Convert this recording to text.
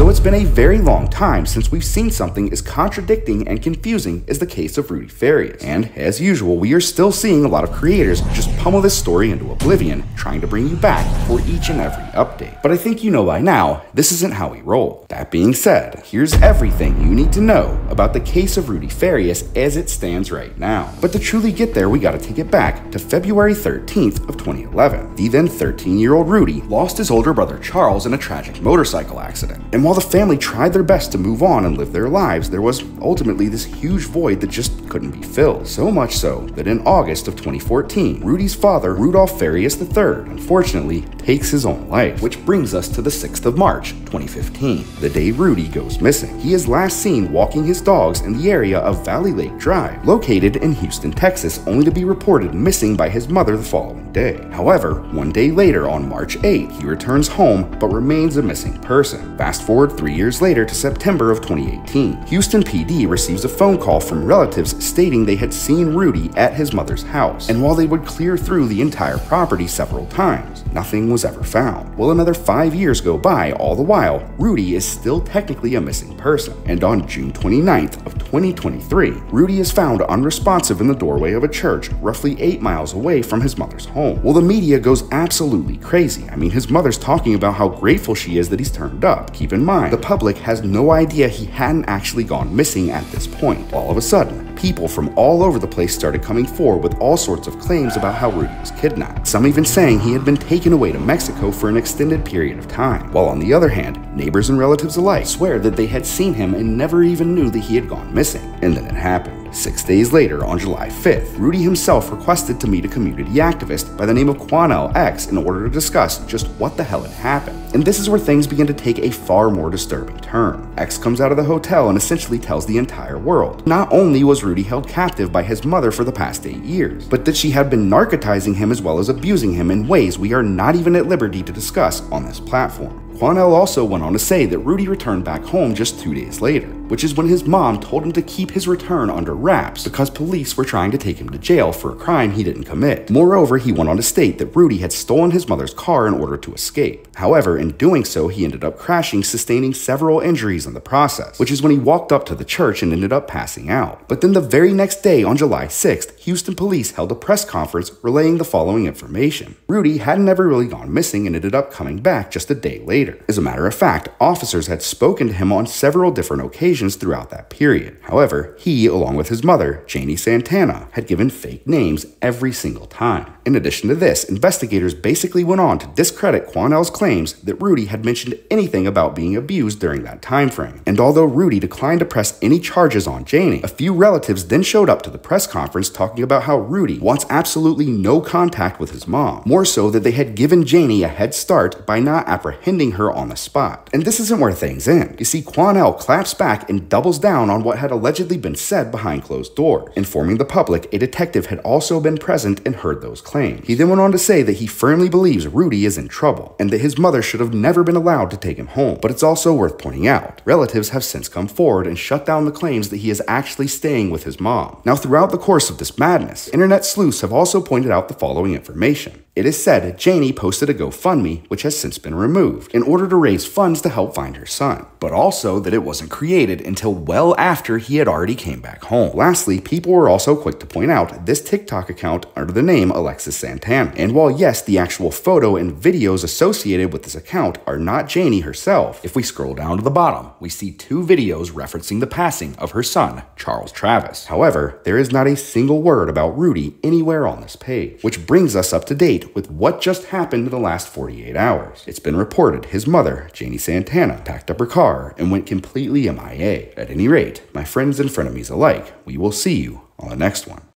So it's been a very long time since we've seen something as contradicting and confusing as the case of Rudy Farias. And as usual, we are still seeing a lot of creators just pummel this story into oblivion, trying to bring you back for each and every update. But I think you know by now, this isn't how we roll. That being said, here's everything you need to know about the case of Rudy Farias as it stands right now. But to truly get there, we gotta take it back to February 13th of 2011. The then 13-year-old Rudy lost his older brother Charles in a tragic motorcycle accident. And while the family tried their best to move on and live their lives, there was ultimately this huge void that just couldn't be filled. So much so that in August of 2014, Rudy's father, Rudolph Farias III, unfortunately takes his own life, which brings us to the 6th of March, 2015, the day Rudy goes missing. He is last seen walking his dogs in the area of Valley Lake Drive, located in Houston, Texas, only to be reported missing by his mother the following day. However, one day later on March 8th, he returns home but remains a missing person. Fast forward 3 years later to September of 2018. Houston PD receives a phone call from relatives stating they had seen Rudy at his mother's house, and while they would clear through the entire property several times, nothing was ever found. Well, another 5 years go by. All the while, Rudy is still technically a missing person, and on June 29th of 2023, Rudy is found unresponsive in the doorway of a church roughly 8 miles away from his mother's home. Well, the media goes absolutely crazy. I mean, his mother's talking about how grateful she is that he's turned up. Keep in mind, the public has no idea he hadn't actually gone missing at this point. All of a sudden, people from all over the place started coming forward with all sorts of claims about how Rudy was kidnapped, some even saying he had been taken away to Mexico for an extended period of time, while on the other hand, neighbors and relatives alike swear that they had seen him and never even knew that he had gone missing. And then it happened. 6 days later, on July 5th, Rudy himself requested to meet a community activist by the name of Quanell X in order to discuss just what the hell had happened. And this is where things begin to take a far more disturbing turn. X comes out of the hotel and essentially tells the entire world not only was Rudy held captive by his mother for the past 8 years, but that she had been narcotizing him as well as abusing him in ways we are not even at liberty to discuss on this platform. Quanell also went on to say that Rudy returned back home just 2 days later, which is when his mom told him to keep his return under wraps because police were trying to take him to jail for a crime he didn't commit. Moreover, he went on to state that Rudy had stolen his mother's car in order to escape. However, in doing so, he ended up crashing, sustaining several injuries in the process, which is when he walked up to the church and ended up passing out. But then the very next day, on July 6th, Houston police held a press conference relaying the following information. Rudy had never really gone missing and ended up coming back just a day later. As a matter of fact, officers had spoken to him on several different occasions throughout that period. However, he, along with his mother, Janie Santana, had given fake names every single time. In addition to this, investigators basically went on to discredit Quanell's claims that Rudy had mentioned anything about being abused during that time frame. And although Rudy declined to press any charges on Janie, a few relatives then showed up to the press conference talking about how Rudy wants absolutely no contact with his mom, more so that they had given Janie a head start by not apprehending her on the spot. And this isn't where things end. You see, Quanell claps back and doubles down on what had allegedly been said behind closed doors, informing the public a detective had also been present and heard those claims. He then went on to say that he firmly believes Rudy is in trouble and that his mother should have never been allowed to take him home. But it's also worth pointing out, relatives have since come forward and shut down the claims that he is actually staying with his mom. Now, throughout the course of this madness, internet sleuths have also pointed out the following information. It is said Janie posted a GoFundMe, which has since been removed, in order to raise funds to help find her son, but also that it wasn't created until well after he had already came back home. Lastly, people were also quick to point out this TikTok account under the name Alexis Santana. And while yes, the actual photo and videos associated with this account are not Janie herself, if we scroll down to the bottom, we see 2 videos referencing the passing of her son, Charles Travis. However, there is not a single word about Rudy anywhere on this page, which brings us up to date with what just happened in the last 48 hours. It's been reported his mother, Janie Santana, packed up her car and went completely MIA. At any rate, my friends and frenemies alike, we will see you on the next one.